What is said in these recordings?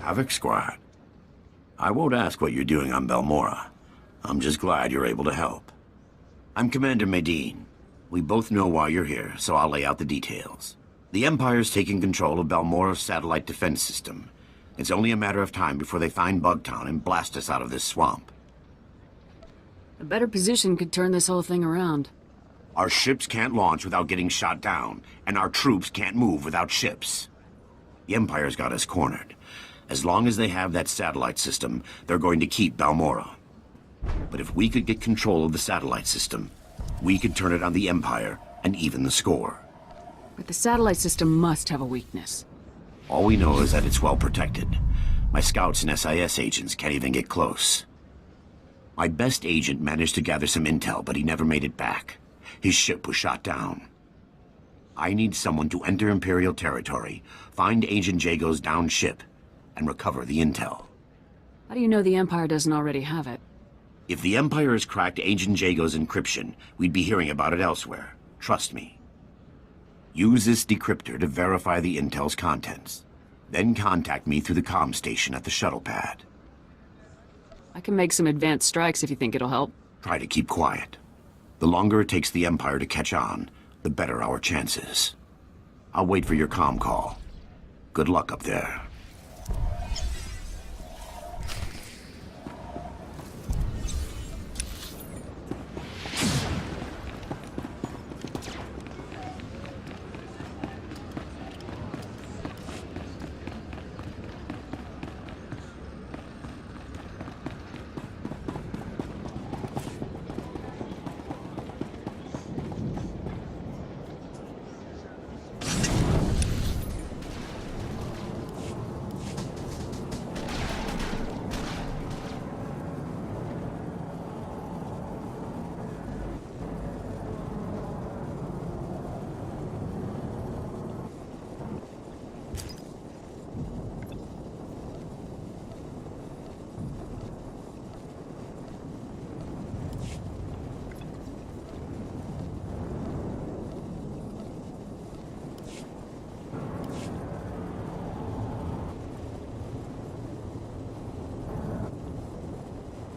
Havoc Squad. I won't ask what you're doing on Balmora. I'm just glad you're able to help. I'm Commander Medine. We both know why you're here, so I'll lay out the details. The Empire's taking control of Balmora's satellite defense system. It's only a matter of time before they find Bugtown and blast us out of this swamp. A better position could turn this whole thing around. Our ships can't launch without getting shot down, and our troops can't move without ships. The Empire's got us cornered. As long as they have that satellite system, they're going to keep Balmora. But if we could get control of the satellite system, we could turn it on the Empire and even the score. But the satellite system must have a weakness. All we know is that it's well protected. My scouts and SIS agents can't even get close. My best agent managed to gather some intel, but he never made it back. His ship was shot down. I need someone to enter Imperial territory, find Agent Jago's downed ship, and recover the intel. How do you know the Empire doesn't already have it? If the Empire has cracked Agent Jago's encryption, we'd be hearing about it elsewhere. Trust me. Use this decryptor to verify the intel's contents. Then contact me through the comm station at the shuttle pad. I can make some advanced strikes if you think it'll help. Try to keep quiet. The longer it takes the Empire to catch on, the better our chances. I'll wait for your comm call. Good luck up there.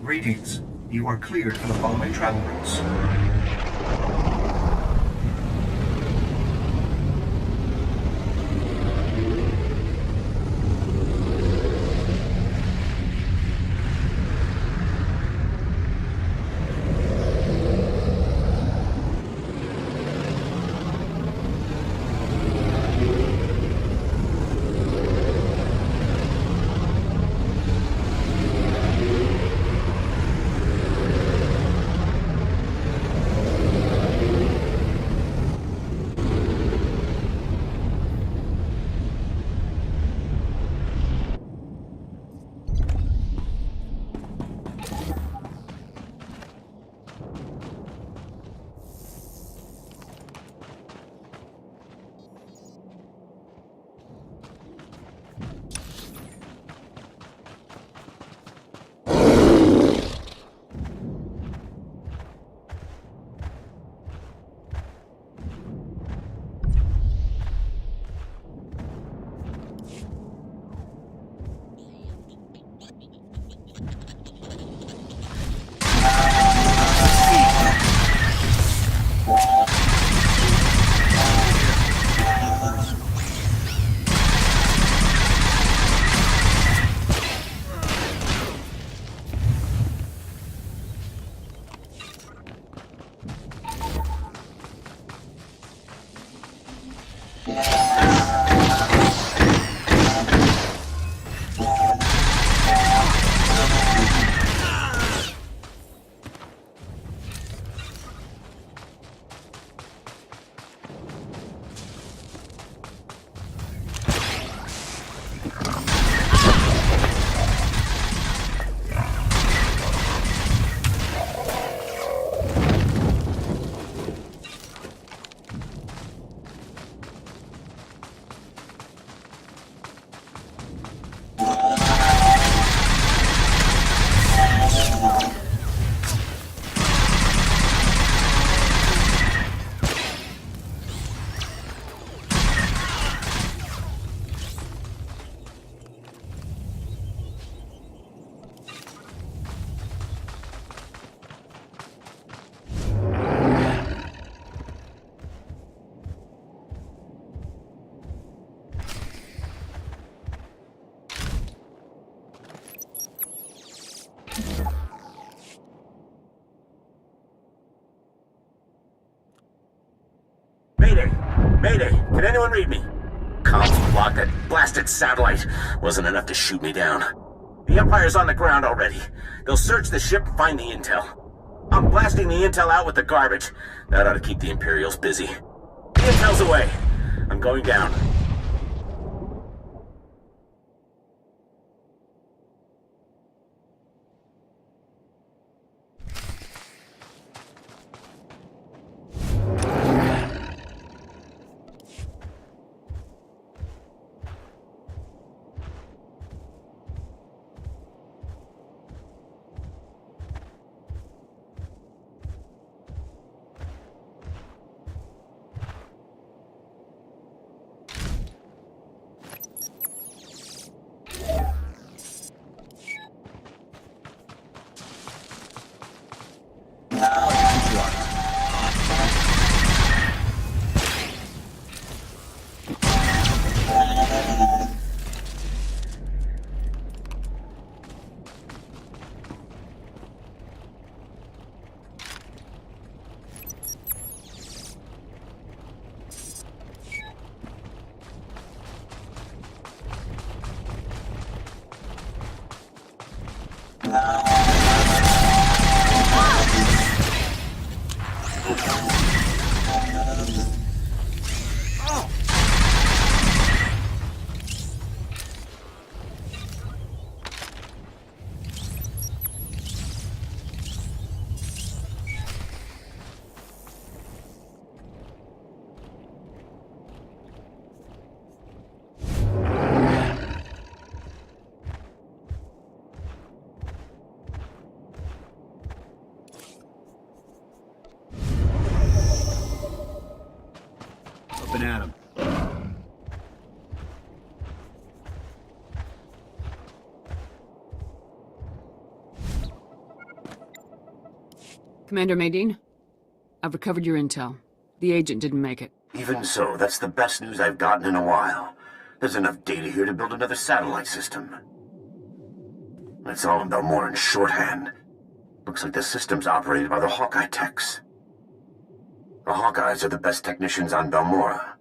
Greetings. You are cleared for the following travel routes. Mayday, can anyone read me? Comms blocked. That blasted satellite wasn't enough to shoot me down. The Empire's on the ground already. They'll search the ship, find the intel. I'm blasting the intel out with the garbage. That ought to keep the Imperials busy. The intel's away. I'm going down. Up and at 'em. Commander Maydeen, I've recovered your intel. The agent didn't make it. Even so, that's the best news I've gotten in a while. There's enough data here to build another satellite system. It's all in Belmoran shorthand. Looks like the system's operated by the Hawkeye techs. The Hawkeyes are the best technicians on Belmora.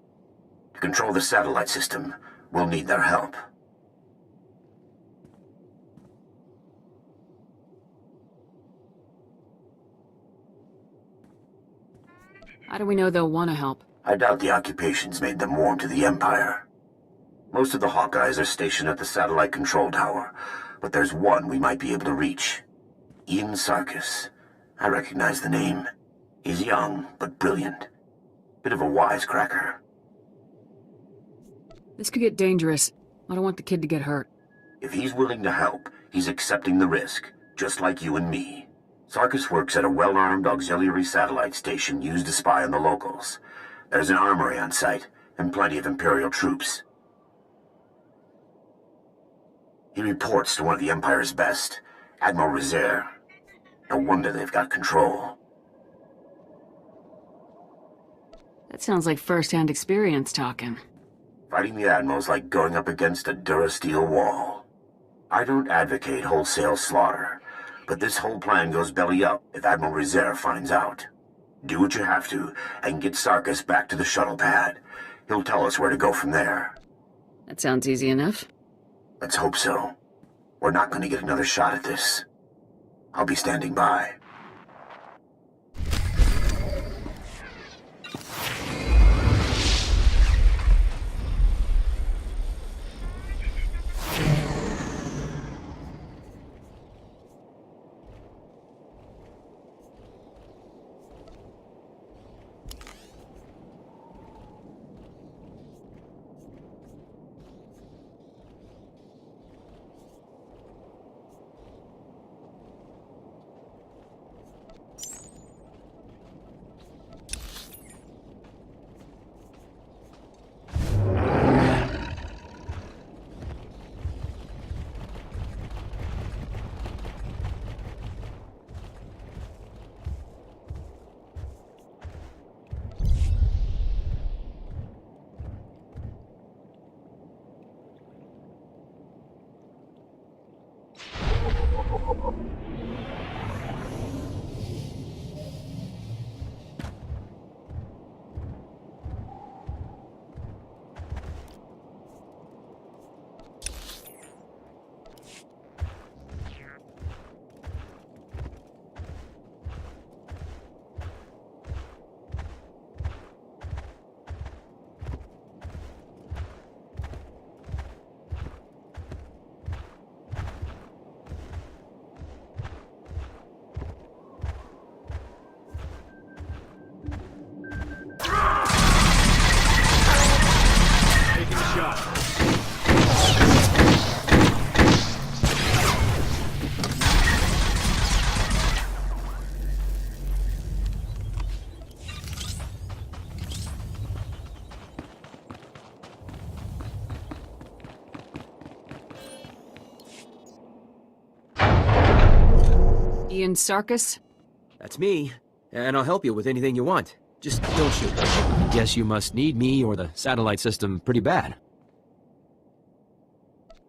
To control the satellite system, we'll need their help. How do we know they'll want to help? I doubt the occupation's made them warm to the Empire. Most of the Hawkeyes are stationed at the satellite control tower, but there's one we might be able to reach. Ian Sarkis. I recognize the name. He's young, but brilliant. Bit of a wisecracker. This could get dangerous. I don't want the kid to get hurt. If he's willing to help, he's accepting the risk, just like you and me. Sarkis works at a well-armed auxiliary satellite station used to spy on the locals. There's an armory on site, and plenty of Imperial troops. He reports to one of the Empire's best, Admiral Rezair. No wonder they've got control. That sounds like first-hand experience talking. Fighting the Admiral's like going up against a Durasteel wall. I don't advocate wholesale slaughter, but this whole plan goes belly up if Admiral Rezair finds out. Do what you have to, and get Sarkis back to the shuttle pad. He'll tell us where to go from there. That sounds easy enough. Let's hope so. We're not going to get another shot at this. I'll be standing by. Ian Sarkis? That's me, and I'll help you with anything you want. Just don't shoot. I guess you must need me or the satellite system pretty bad.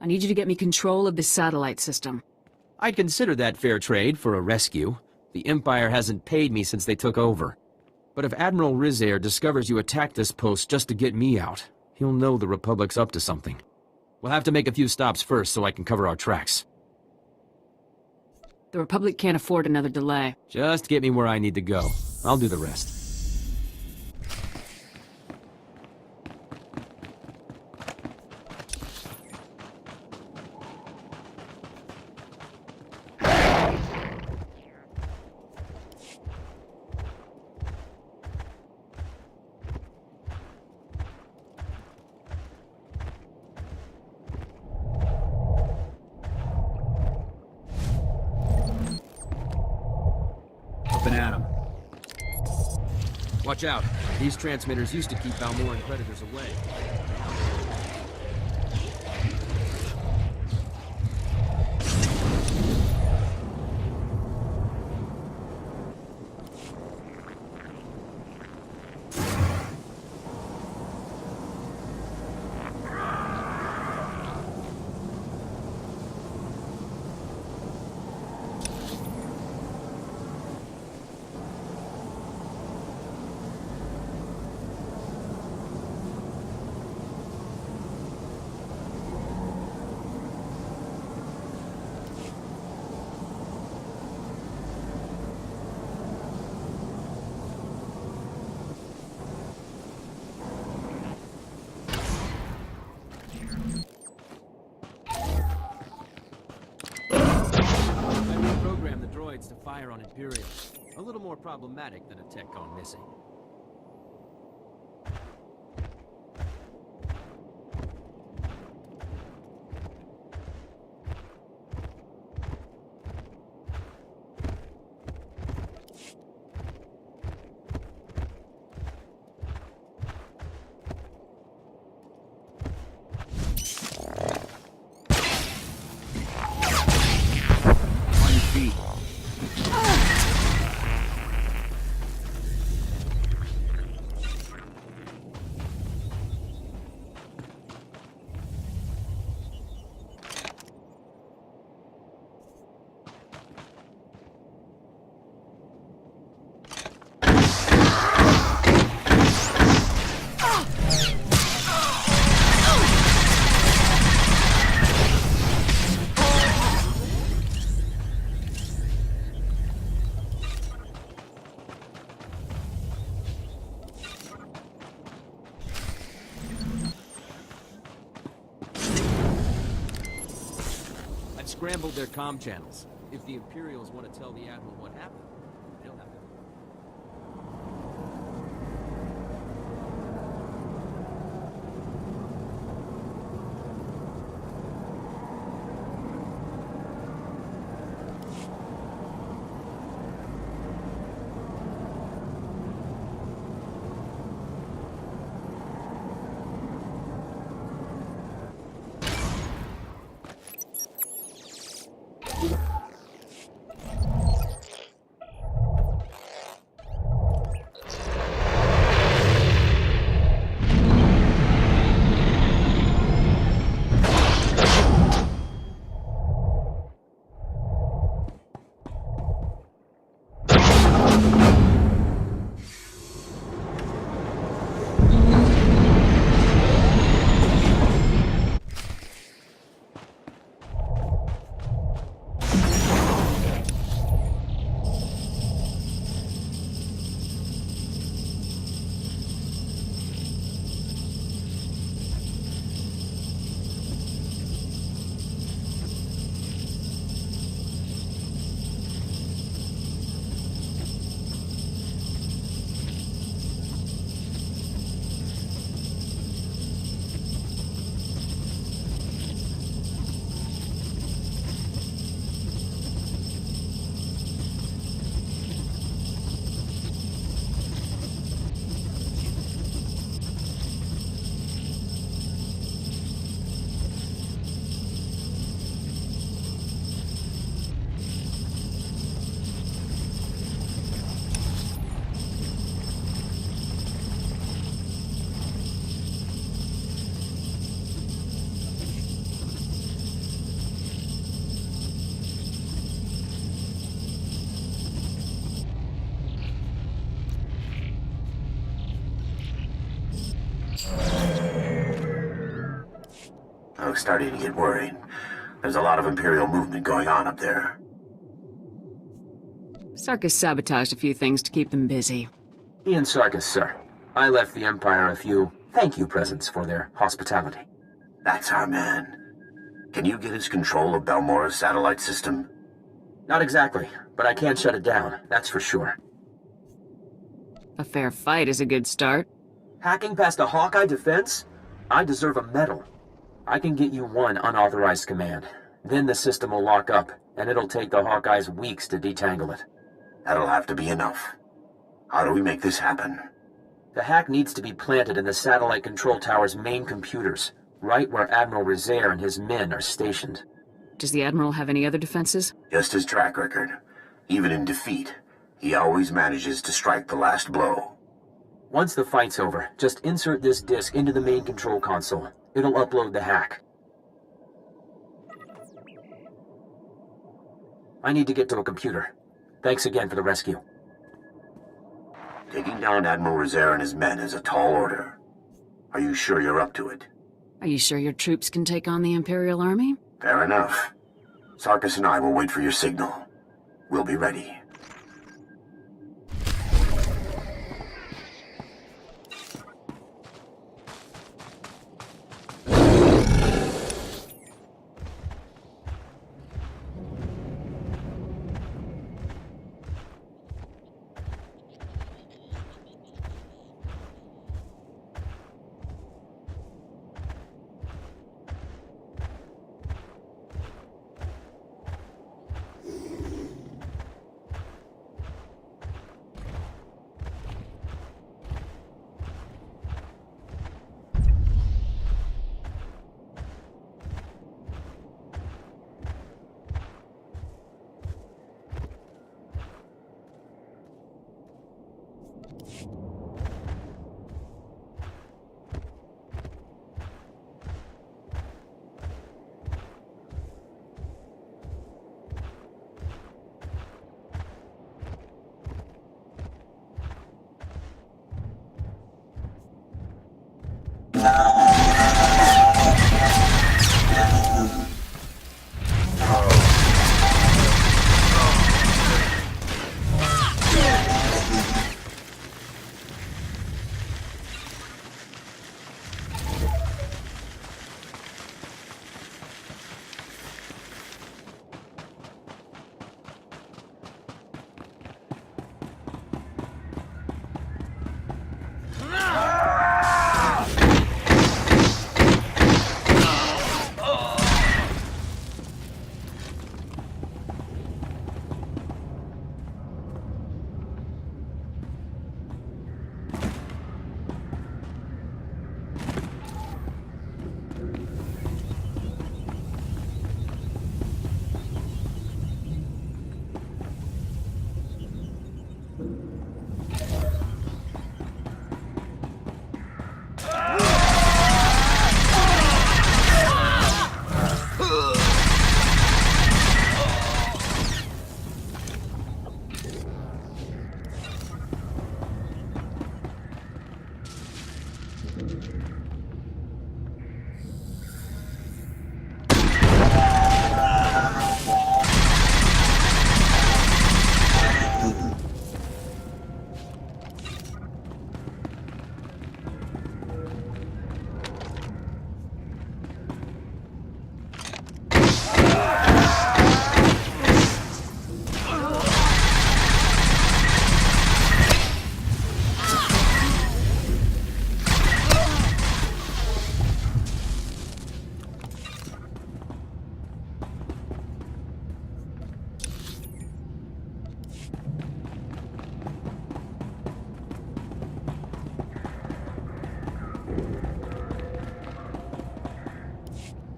I need you to get me control of the satellite system. I'd consider that fair trade for a rescue. The Empire hasn't paid me since they took over. But if Admiral Rizair discovers you attacked this post just to get me out, he'll know the Republic's up to something. We'll have to make a few stops first so I can cover our tracks. The Republic can't afford another delay. Just get me where I need to go. I'll do the rest. Watch out. These transmitters used to keep Balmoran predators away. To fire on Imperials. A little more problematic than a tech gone missing. Scrambled their comm channels. If the Imperials want to tell the Admiral what happened, they'll have to... was starting to get worried. There's a lot of Imperial movement going on up there. Sarkis sabotaged a few things to keep them busy. Ian Sarkis, sir. I left the Empire a few thank you presents for their hospitality. That's our man. Can you get us control of Balmora's satellite system? Not exactly, but I can't shut it down, that's for sure. A fair fight is a good start. Hacking past a Hawkeye defense? I deserve a medal. I can get you one unauthorized command. Then the system will lock up, and it'll take the Hawkeyes weeks to detangle it. That'll have to be enough. How do we make this happen? The hack needs to be planted in the satellite control tower's main computers, right where Admiral Rizair and his men are stationed. Does the Admiral have any other defenses? Just his track record. Even in defeat, he always manages to strike the last blow. Once the fight's over, just insert this disk into the main control console. It'll upload the hack. I need to get to a computer. Thanks again for the rescue. Taking down Admiral Rizair and his men is a tall order. Are you sure you're up to it? Are you sure your troops can take on the Imperial Army? Fair enough. Sarkis and I will wait for your signal. We'll be ready.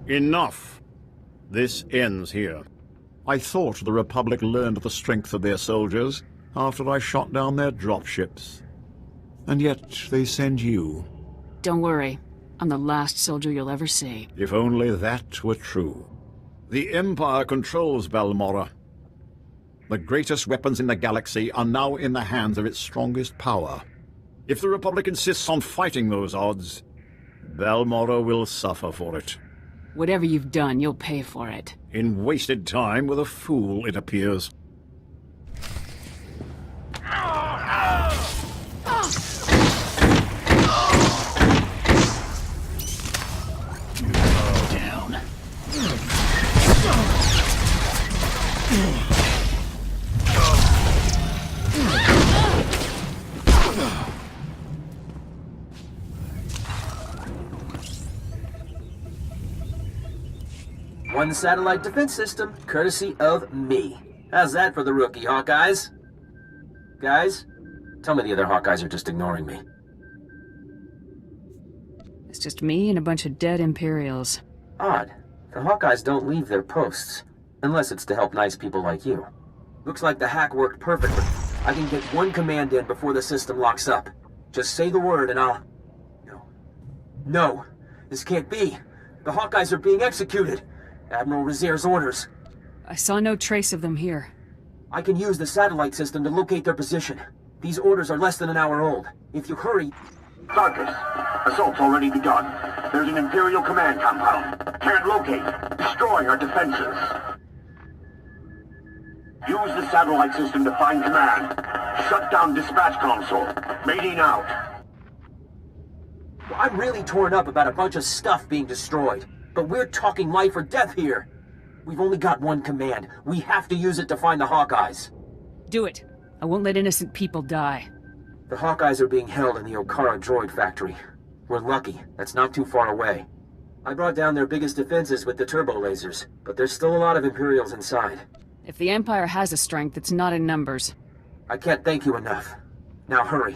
Enough. This ends here. I thought the Republic learned the strength of their soldiers after I shot down their dropships. And yet they send you. Don't worry. I'm the last soldier you'll ever see. If only that were true. The Empire controls Balmorra. The greatest weapons in the galaxy are now in the hands of its strongest power. If the Republic insists on fighting those odds, Balmorra will suffer for it. Whatever you've done, you'll pay for it. In wasted time with a fool, it appears. Down. One satellite defense system, courtesy of me. How's that for the rookie, Hawkeyes? Guys, tell me the other Hawkeyes are just ignoring me. It's just me and a bunch of dead Imperials. Odd. The Hawkeyes don't leave their posts, unless it's to help nice people like you. Looks like the hack worked perfectly. I can get one command in before the system locks up. Just say the word and I'll... No. This can't be. The Hawkeyes are being executed. Admiral Rezaire's orders. I saw no trace of them here. I can use the satellite system to locate their position. These orders are less than an hour old. If you hurry... Sarkis, assault's already begun. There's an Imperial command compound. Can't locate. Destroy our defenses. Use the satellite system to find command. Shut down dispatch console. Mating out. I'm really torn up about a bunch of stuff being destroyed. But we're talking life or death here. We've only got one command. We have to use it to find the Hawkeyes. Do it. I won't let innocent people die. The Hawkeyes are being held in the Okara droid factory. We're lucky. That's not too far away. I brought down their biggest defenses with the turbo lasers, but there's still a lot of Imperials inside. If the Empire has a strength, it's not in numbers. I can't thank you enough. Now hurry.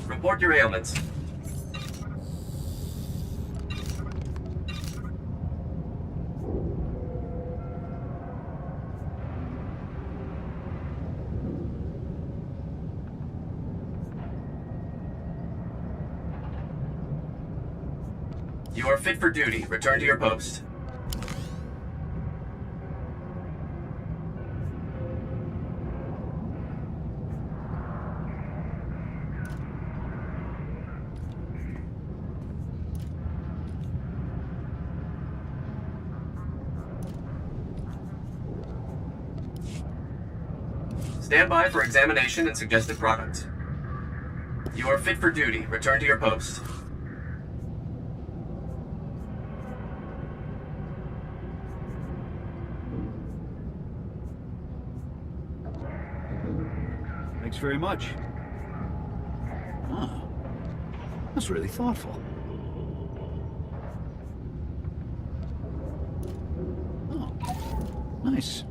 Report your ailments. You are fit for duty. Return to your post. Stand by for examination and suggested product. You are fit for duty. Return to your post. Thanks very much. Ah, that's really thoughtful. Oh, nice.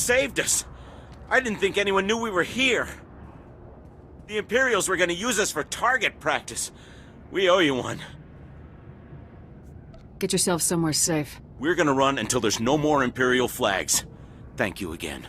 saved us. I didn't think anyone knew we were here. The Imperials were gonna use us for target practice. We owe you one. Get yourself somewhere safe. We're gonna run until there's no more Imperial flags. Thank you again.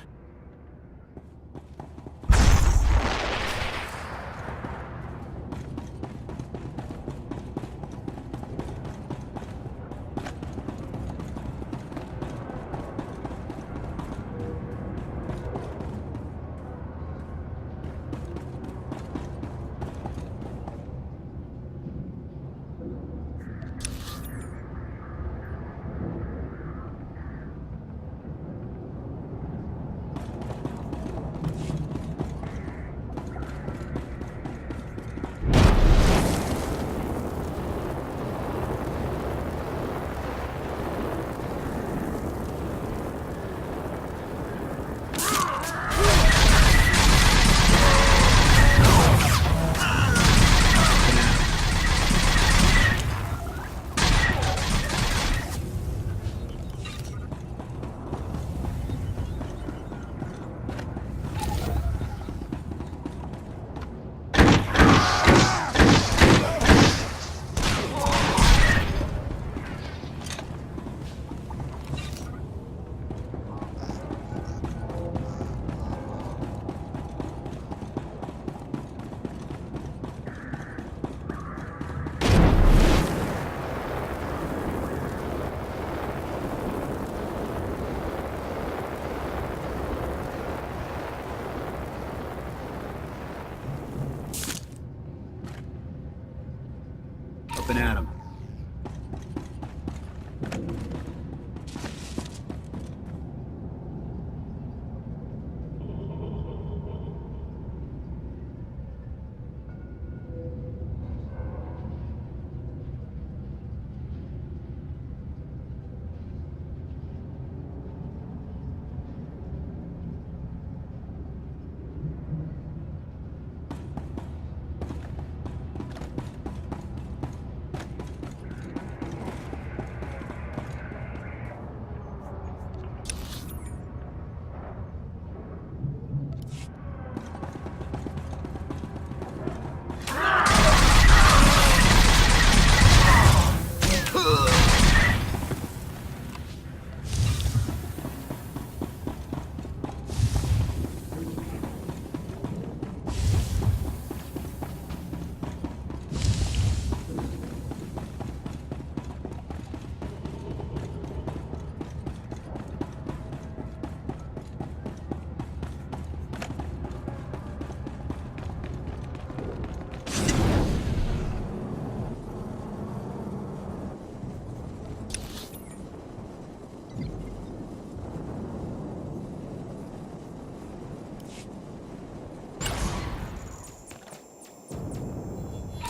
Up and at 'em.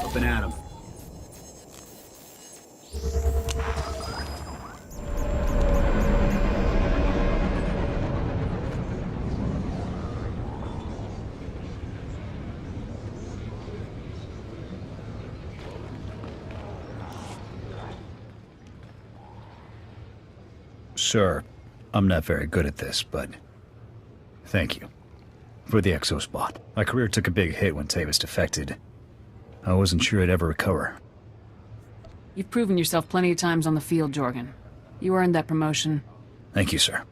Up and at 'em. Sir, I'm not very good at this, but thank you for the exospot. My career took a big hit when Tavis defected. I wasn't sure I'd ever recover. You've proven yourself plenty of times on the field, Jorgen. You earned that promotion. Thank you, sir.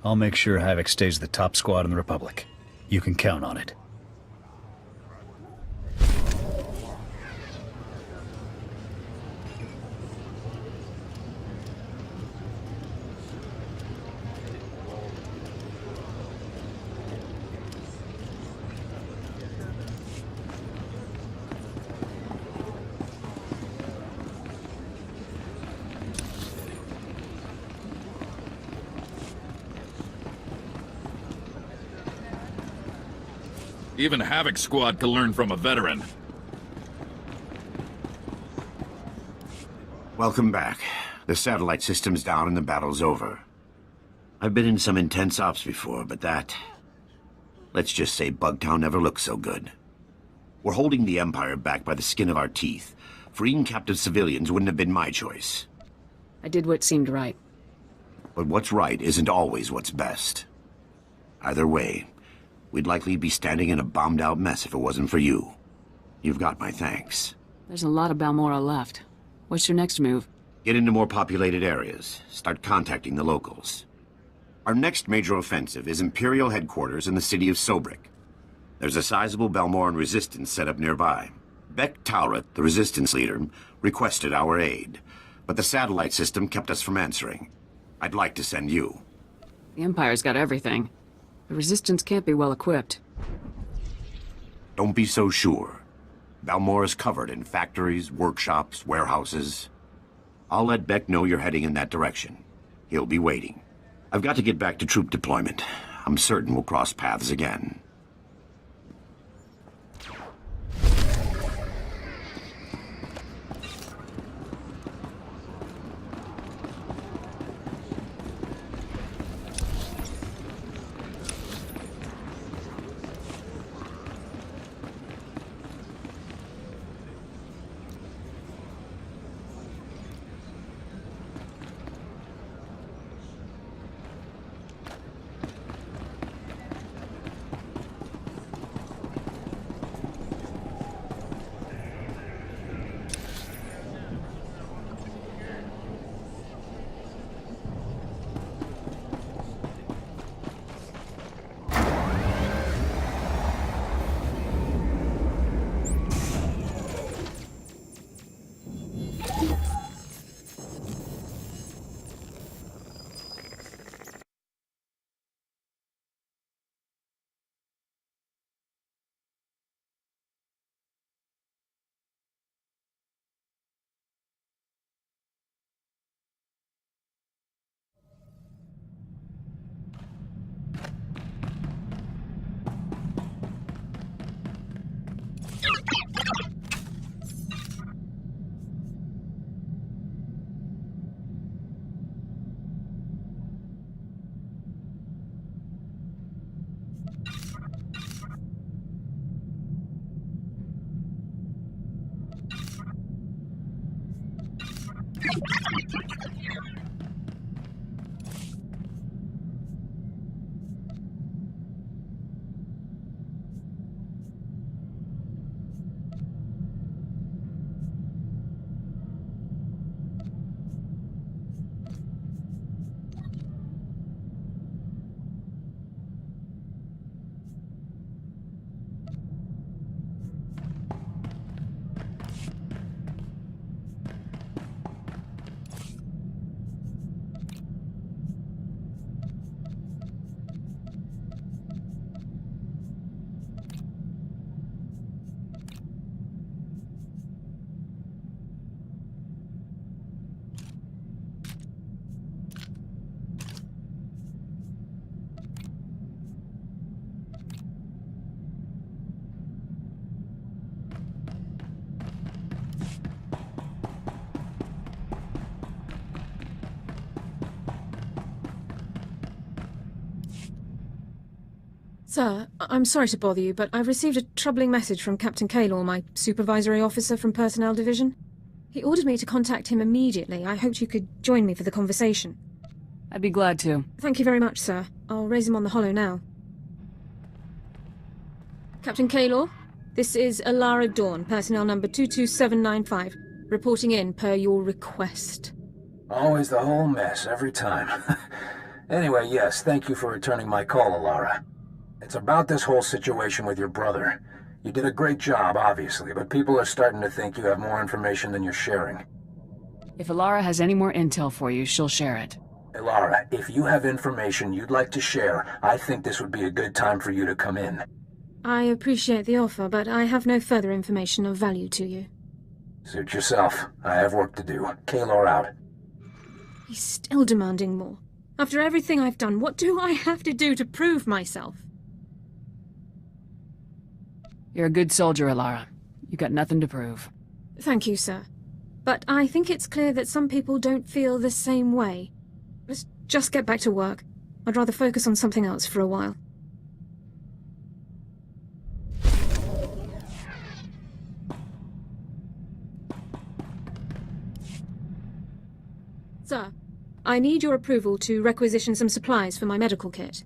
I'll make sure Havoc stays the top squad in the Republic. You can count on it. Even Havoc Squad can learn from a veteran. Welcome back. The satellite system's down and the battle's over. I've been in some intense ops before, but that... let's just say Bugtown never looked so good. We're holding the Empire back by the skin of our teeth. Freeing captive civilians wouldn't have been my choice. I did what seemed right. But what's right isn't always what's best. Either way, we'd likely be standing in a bombed-out mess if it wasn't for you. You've got my thanks. There's a lot of Balmora left. What's your next move? Get into more populated areas. Start contacting the locals. Our next major offensive is Imperial headquarters in the city of Sobrik. There's a sizable Balmoran resistance set up nearby. Beck Tauret, the resistance leader, requested our aid, but the satellite system kept us from answering. I'd like to send you. The Empire's got everything. The Resistance can't be well equipped. Don't be so sure. Balmora's covered in factories, workshops, warehouses. I'll let Beck know you're heading in that direction. He'll be waiting. I've got to get back to troop deployment. I'm certain we'll cross paths again. Sir, I'm sorry to bother you, but I've received a troubling message from Captain Kaylor, my supervisory officer from Personnel Division. He ordered me to contact him immediately. I hoped you could join me for the conversation. I'd be glad to. Thank you very much, sir. I'll raise him on the holo now. Captain Kaylor, this is Alara Dawn, personnel number 22795, reporting in per your request. Always the whole mess, every time. Anyway, yes, thank you for returning my call, Alara. It's about this whole situation with your brother. You did a great job, obviously, but people are starting to think you have more information than you're sharing. If Alara has any more intel for you, she'll share it. Alara, if you have information you'd like to share, I think this would be a good time for you to come in. I appreciate the offer, but I have no further information of value to you. Suit yourself. I have work to do. Kaylor out. He's still demanding more. After everything I've done, what do I have to do to prove myself? You're a good soldier, Alara. You got nothing to prove. Thank you, sir. But I think it's clear that some people don't feel the same way. Let's just get back to work. I'd rather focus on something else for a while. Sir, I need your approval to requisition some supplies for my medical kit.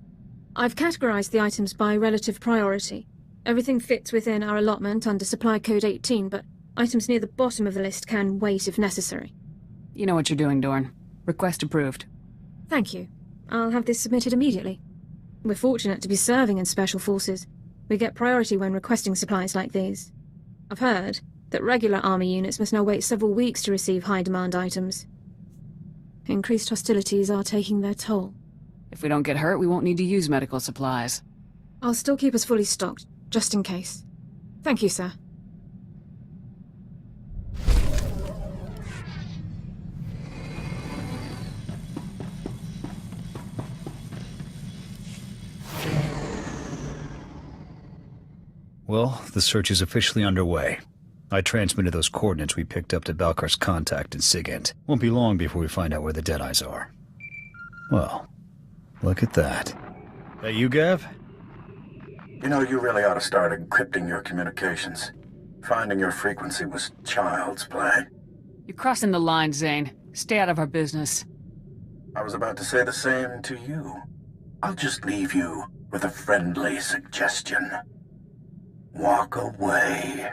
I've categorized the items by relative priority. Everything fits within our allotment under Supply Code 18, but items near the bottom of the list can wait if necessary. You know what you're doing, Dorn. Request approved. Thank you. I'll have this submitted immediately. We're fortunate to be serving in Special Forces. We get priority when requesting supplies like these. I've heard that regular Army units must now wait several weeks to receive high-demand items. Increased hostilities are taking their toll. If we don't get hurt, we won't need to use medical supplies. I'll still keep us fully stocked, just in case. Thank you, sir. Well, the search is officially underway. I transmitted those coordinates we picked up to Balkar's contact in Sigint. Won't be long before we find out where the Deadeyes are. Well, look at that. That you, Gav? You know, you really ought to start encrypting your communications. Finding your frequency was child's play. You're crossing the line, Zane. Stay out of our business. I was about to say the same to you. I'll just leave you with a friendly suggestion. Walk away.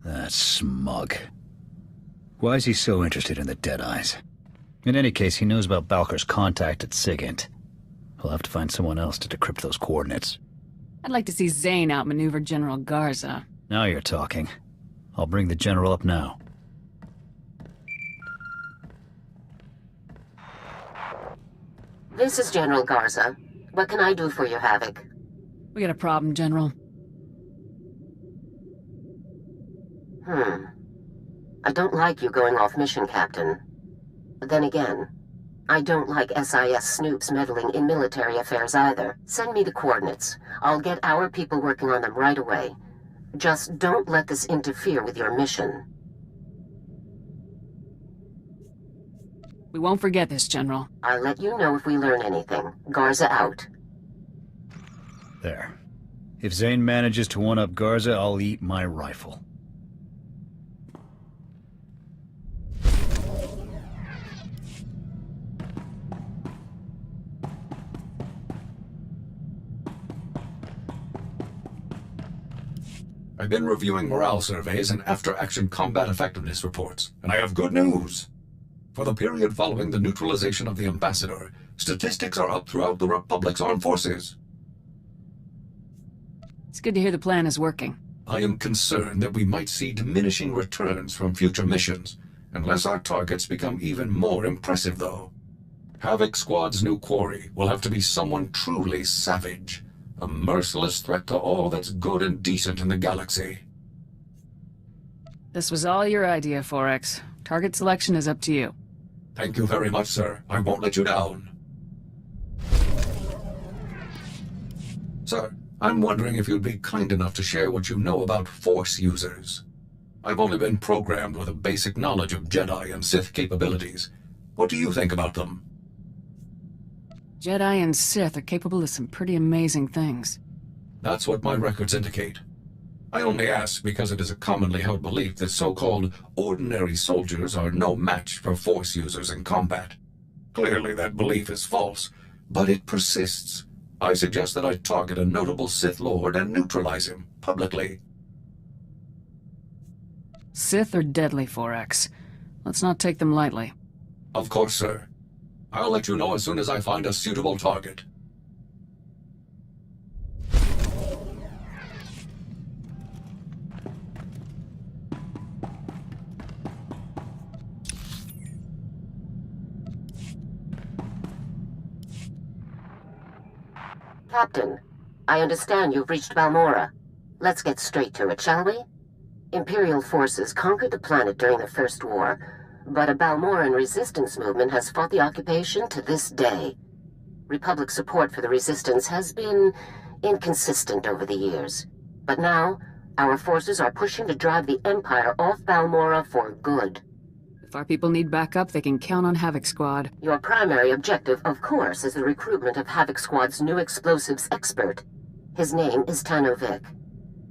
That smug. Why is he so interested in the Deadeyes? In any case, he knows about Balkar's contact at Sigint. He'll have to find someone else to decrypt those coordinates. I'd like to see Zane outmaneuver General Garza. Now you're talking. I'll bring the General up now. This is General Garza. What can I do for you, Havoc? We got a problem, General. I don't like you going off mission, Captain. But then again, I don't like SIS snoops meddling in military affairs either. Send me the coordinates. I'll get our people working on them right away. Just don't let this interfere with your mission. We won't forget this, General. I'll let you know if we learn anything. Garza out. There. If Zane manages to one-up Garza, I'll eat my rifle. I've been reviewing morale surveys and after-action combat effectiveness reports, and I have good news. For the period following the neutralization of the Ambassador, statistics are up throughout the Republic's armed forces. It's good to hear the plan is working. I am concerned that we might see diminishing returns from future missions, unless our targets become even more impressive, though. Havoc Squad's new quarry will have to be someone truly savage, a merciless threat to all that's good and decent in the galaxy. This was all your idea, 4X. Target selection is up to you. Thank you very much, sir. I won't let you down. Sir, I'm wondering if you'd be kind enough to share what you know about Force users. I've only been programmed with a basic knowledge of Jedi and Sith capabilities. What do you think about them? Jedi and Sith are capable of some pretty amazing things. That's what my records indicate. I only ask because it is a commonly held belief that so-called ordinary soldiers are no match for Force users in combat. Clearly that belief is false, but it persists. I suggest that I target a notable Sith Lord and neutralize him, publicly. Sith are deadly, 4X. Let's not take them lightly. Of course, sir. I'll let you know as soon as I find a suitable target. Captain, I understand you've reached Balmorra. Let's get straight to it, shall we? Imperial forces conquered the planet during the First War, but a Balmorran resistance movement has fought the occupation to this day. Republic support for the resistance has been inconsistent over the years. But now, our forces are pushing to drive the Empire off Balmorra for good. If our people need backup, they can count on Havoc Squad. Your primary objective, of course, is the recruitment of Havoc Squad's new explosives expert. His name is Tano Vic.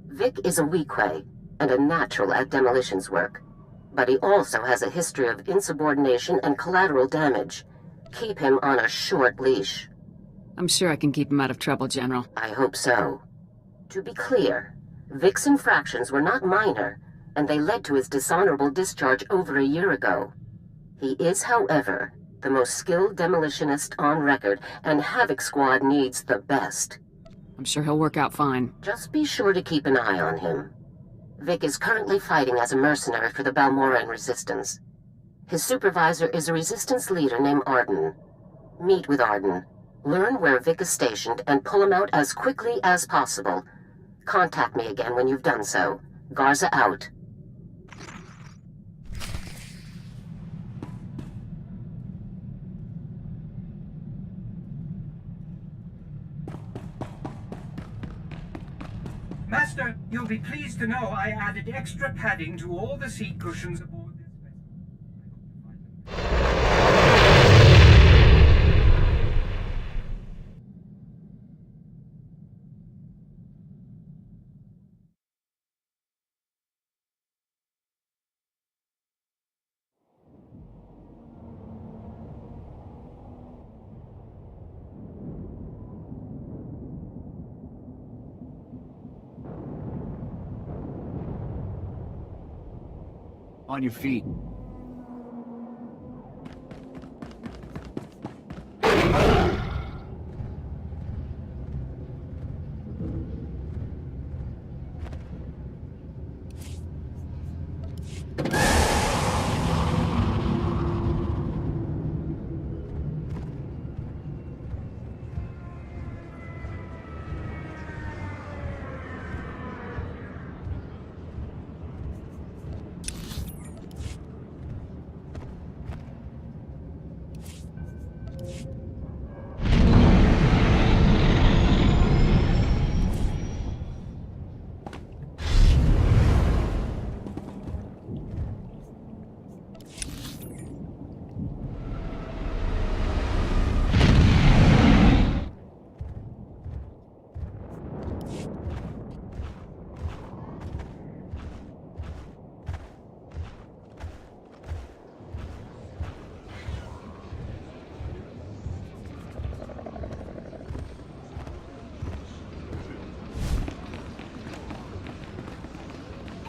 Vic is a Weequay, and a natural at demolitions work. But he also has a history of insubordination and collateral damage. Keep him on a short leash. I'm sure I can keep him out of trouble, General. I hope so. To be clear, Vic's infractions were not minor, and they led to his dishonorable discharge over a year ago. He is, however, the most skilled demolitionist on record, and Havoc Squad needs the best. I'm sure he'll work out fine. Just be sure to keep an eye on him. Vic is currently fighting as a mercenary for the Balmoran Resistance. His supervisor is a Resistance leader named Arden. Meet with Arden, learn where Vic is stationed, and pull him out as quickly as possible. Contact me again when you've done so. Garza out. Master, you'll be pleased to know I added extra padding to all the seat cushions aboard this vessel. On your feet.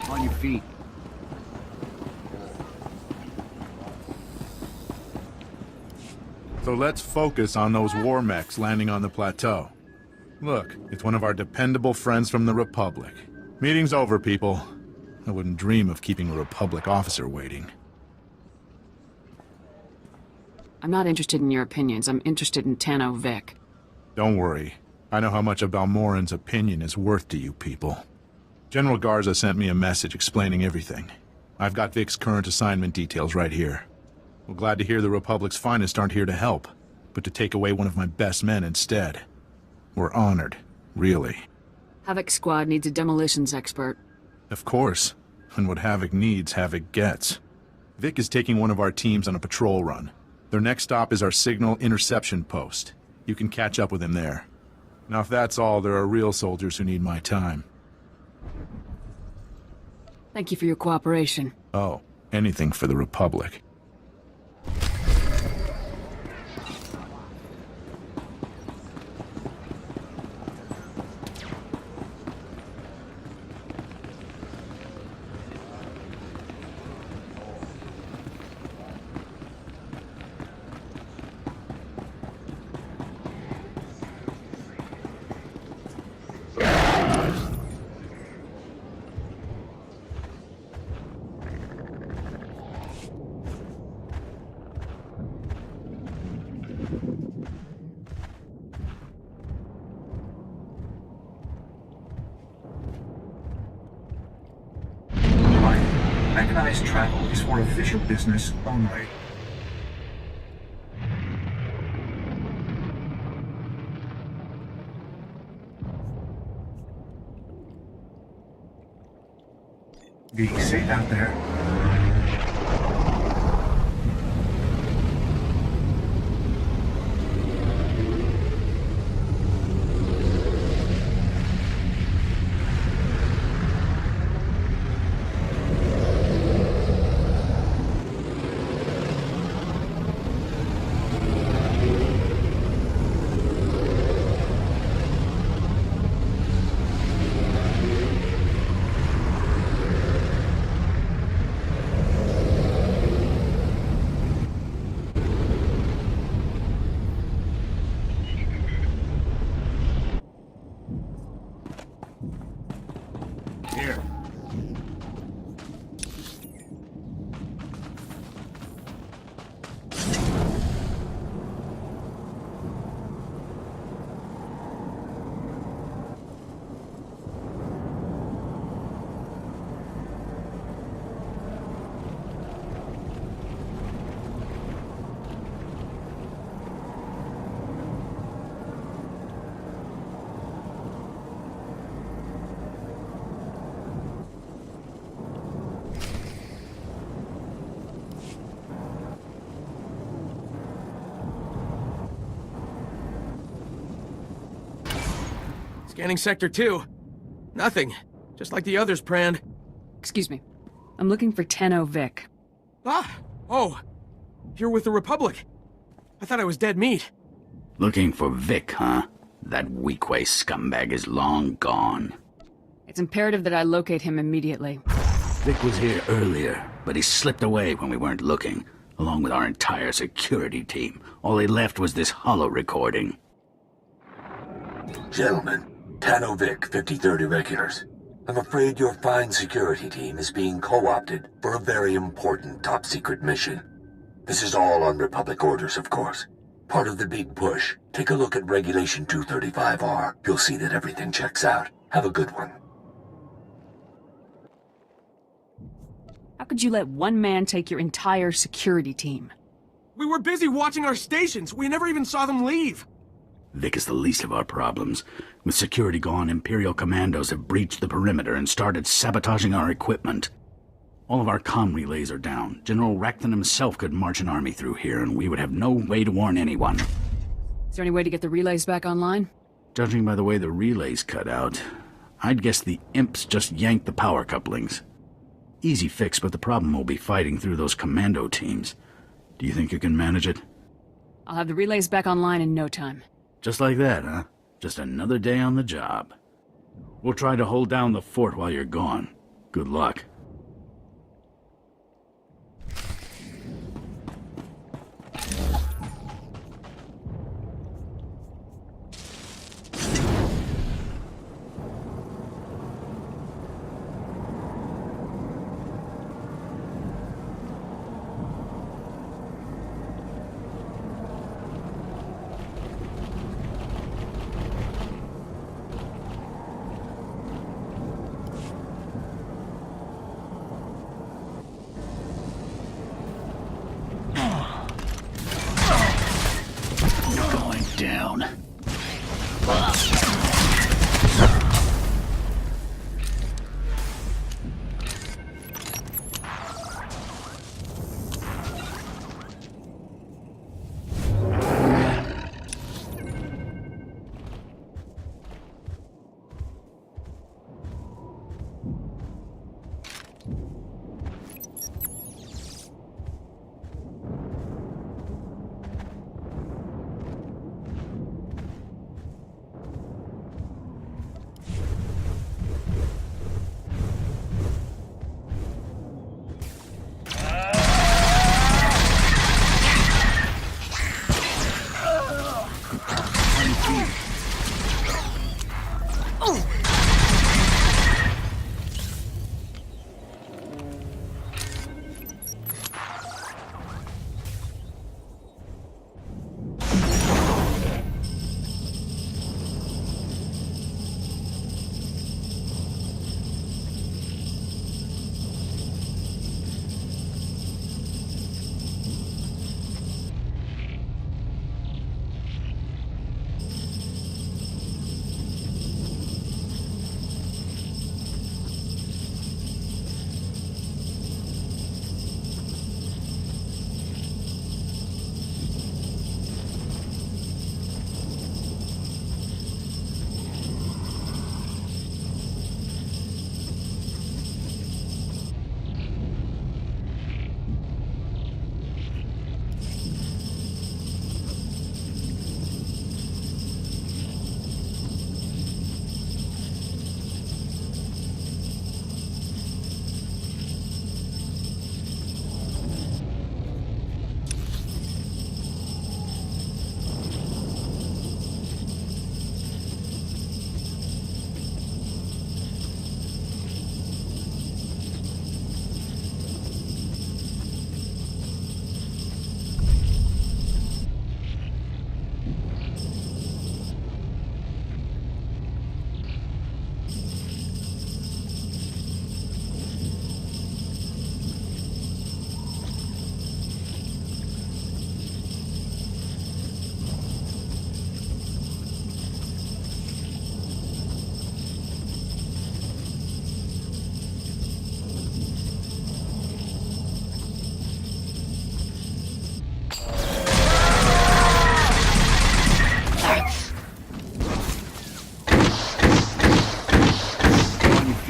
On your feet. So let's focus on those war mechs landing on the plateau. Look, it's one of our dependable friends from the Republic. Meeting's over, people. I wouldn't dream of keeping a Republic officer waiting. I'm not interested in your opinions. I'm interested in Tanno Vic. Don't worry. I know how much a Balmoran's opinion is worth to you people. General Garza sent me a message explaining everything. I've got Vic's current assignment details right here. We're glad to hear the Republic's finest aren't here to help, but to take away one of my best men instead. We're honored, really. Havoc Squad needs a demolitions expert. Of course. And what Havoc needs, Havoc gets. Vic is taking one of our teams on a patrol run. Their next stop is our signal interception post. You can catch up with him there. Now if that's all, there are real soldiers who need my time. Thank you for your cooperation. Oh, anything for the Republic. Mechanized travel is for official business only. Be safe out there. Scanning Sector 2. Nothing. Just like the others, Pran. Excuse me. I'm looking for Tenno Vic. Ah! Oh! You're with the Republic. I thought I was dead meat. Looking for Vic, huh? That weak-waist scumbag is long gone. It's imperative that I locate him immediately. Vic was here earlier, but he slipped away when we weren't looking, along with our entire security team. All he left was this holo recording. Gentlemen, Tenno Vic, 53rd Irregulars. I'm afraid your fine security team is being co-opted for a very important top-secret mission. This is all on Republic orders, of course. Part of the big push. Take a look at Regulation 235R. You'll see that everything checks out. Have a good one. How could you let one man take your entire security team? We were busy watching our stations. We never even saw them leave. Vic is the least of our problems. With security gone, Imperial commandos have breached the perimeter and started sabotaging our equipment. All of our comm relays are down. General Racton himself could march an army through here, and we would have no way to warn anyone. Is there any way to get the relays back online? Judging by the way the relays cut out, I'd guess the imps just yanked the power couplings. Easy fix, but the problem will be fighting through those commando teams. Do you think you can manage it? I'll have the relays back online in no time. Just like that, huh? Just another day on the job. We'll try to hold down the fort while you're gone. Good luck.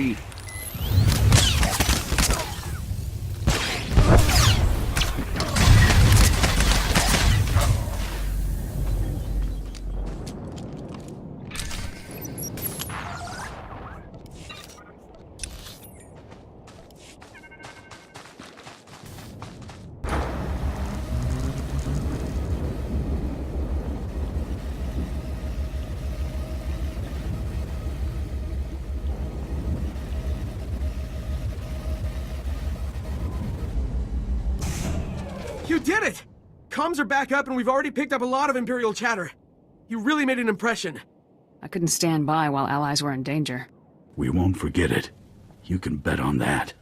feet. You did it! Comms are back up and we've already picked up a lot of Imperial chatter. You really made an impression. I couldn't stand by while allies were in danger. We won't forget it. You can bet on that.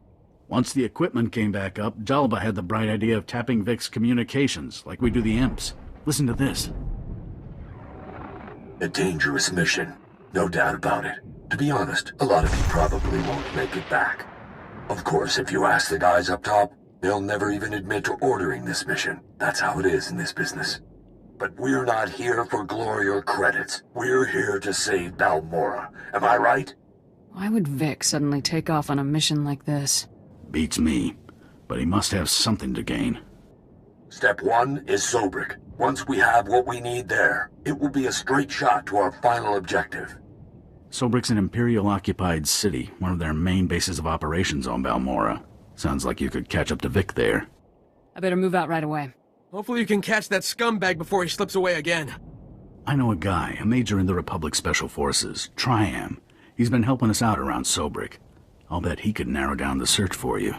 Once the equipment came back up, Jalba had the bright idea of tapping Vic's communications, like we do the imps. Listen to this. A dangerous mission. No doubt about it. To be honest, a lot of you probably won't make it back. Of course, if you ask the guys up top, they'll never even admit to ordering this mission. That's how it is in this business. But we're not here for glory or credits. We're here to save Balmora. Am I right? Why would Vic suddenly take off on a mission like this? Beats me. But he must have something to gain. Step 1 is Sobrik. Once we have what we need there, it will be a straight shot to our final objective. Sobrik's an Imperial-occupied city, one of their main bases of operations on Balmora. Sounds like you could catch up to Vic there. I better move out right away. Hopefully you can catch that scumbag before he slips away again. I know a guy, a major in the Republic Special Forces, Triam. He's been helping us out around Sobrik. I'll bet he could narrow down the search for you.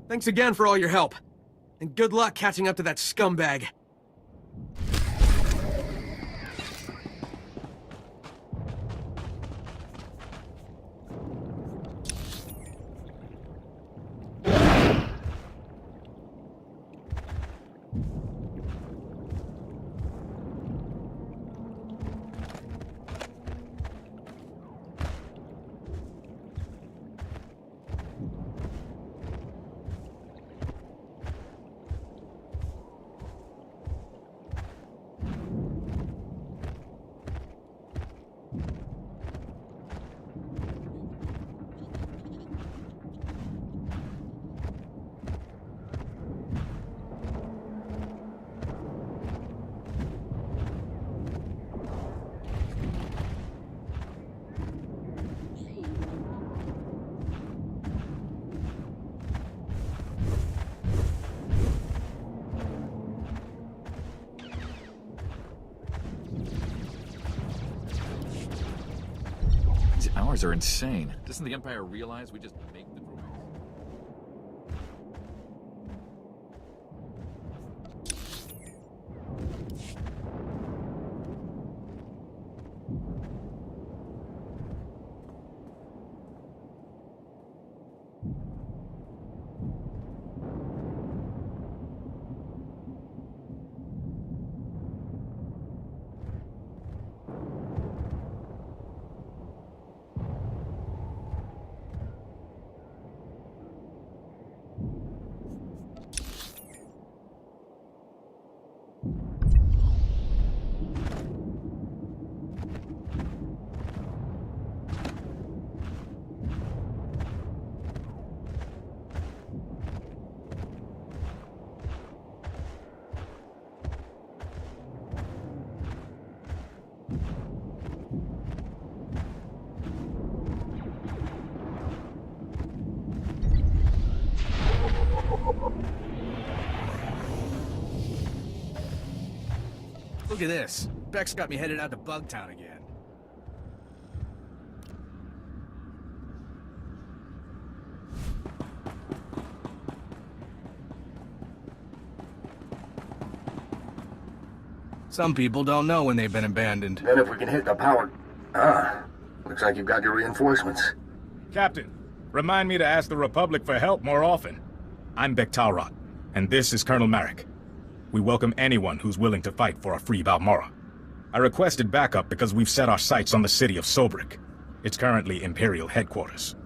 Thanks again for all your help. And good luck catching up to that scumbag. These hours are insane. Doesn't the Empire realize we just make the droids? Look at this. Beck's got me headed out to Bugtown again. Some people don't know when they've been abandoned. Then if we can hit the power... looks like you've got your reinforcements. Captain, remind me to ask the Republic for help more often. I'm Bektalrot, and this is Colonel Marek. We welcome anyone who's willing to fight for a free Balmora. I requested backup because we've set our sights on the city of Sobrik. It's currently Imperial headquarters.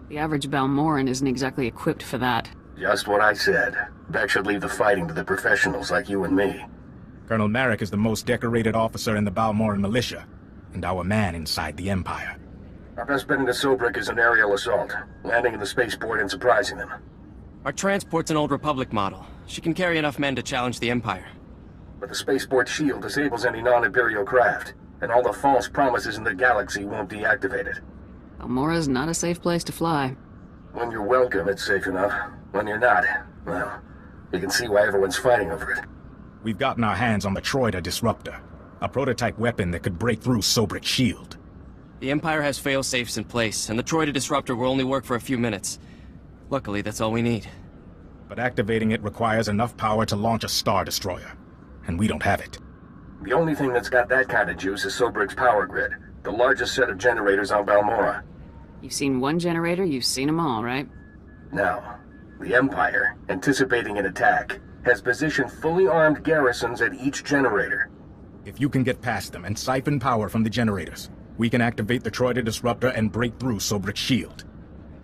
The average Balmoran isn't exactly equipped for that. Just what I said. Beck should leave the fighting to the professionals like you and me. Colonel Marek is the most decorated officer in the Balmoran militia, and our man inside the Empire. Our best bet into Sobrik is an aerial assault, landing in the spaceport and surprising them. Our transport's an old Republic model. She can carry enough men to challenge the Empire. But the spaceport shield disables any non-Imperial craft, and all the false promises in the galaxy won't deactivate it. Balmora's not a safe place to fly. When you're welcome, it's safe enough. When you're not, well, you can see why everyone's fighting over it. We've gotten our hands on the Troida Disruptor, a prototype weapon that could break through Sobrik's shield. The Empire has fail-safes in place, and the Troida Disruptor will only work for a few minutes. Luckily, that's all we need. But activating it requires enough power to launch a Star Destroyer, and we don't have it. The only thing that's got that kind of juice is Sobrik's power grid, the largest set of generators on Balmora. You've seen one generator, you've seen them all, right? Now, the Empire, anticipating an attack, has positioned fully armed garrisons at each generator. If you can get past them and siphon power from the generators, we can activate the Troida Disruptor and break through Sobrik's shield.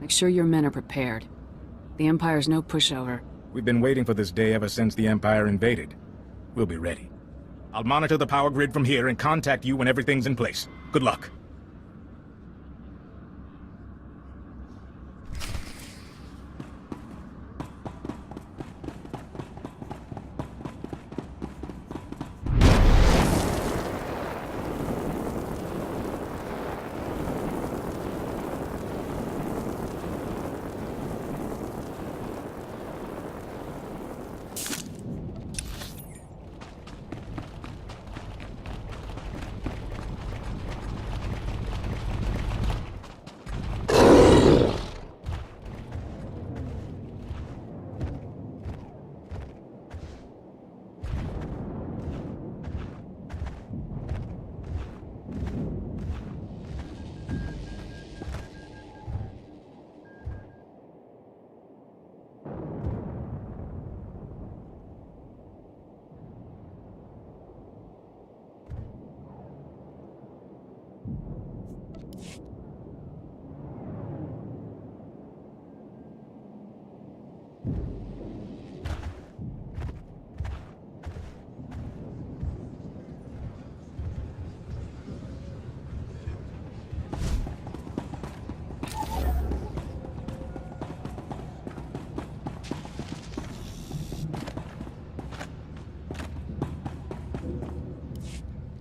Make sure your men are prepared. The Empire's no pushover. We've been waiting for this day ever since the Empire invaded. We'll be ready. I'll monitor the power grid from here and contact you when everything's in place. Good luck.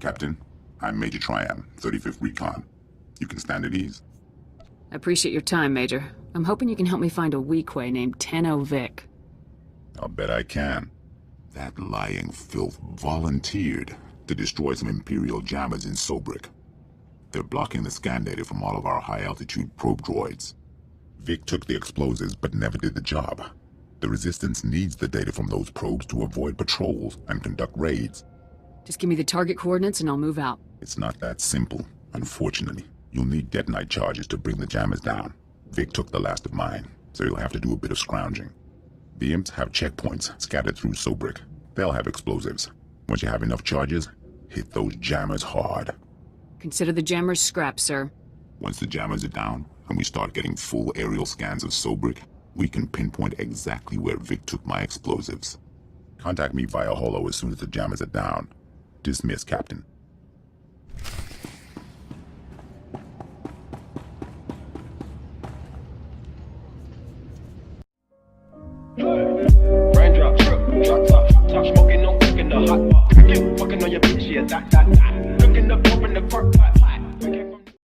Captain, I'm Major Triam, 35th Recon. You can stand at ease. I appreciate your time, Major. I'm hoping you can help me find a Weequay named Tenno Vic. I'll bet I can. That lying filth volunteered to destroy some Imperial jammers in Sobrik. They're blocking the scan data from all of our high-altitude probe droids. Vic took the explosives but never did the job. The Resistance needs the data from those probes to avoid patrols and conduct raids. Just give me the target coordinates and I'll move out. It's not that simple, unfortunately. You'll need detonite charges to bring the jammers down. Vic took the last of mine, so you'll have to do a bit of scrounging. The imps have checkpoints scattered through Sobrik. They'll have explosives. Once you have enough charges, hit those jammers hard. Consider the jammers scrap, sir. Once the jammers are down, and we start getting full aerial scans of Sobrik, we can pinpoint exactly where Vic took my explosives. Contact me via holo as soon as the jammers are down. Dismiss, Captain. Raindrop, drip, drop top, top smoking, no cooking the hot pot. I keep fucking on your bitch, yeah, that.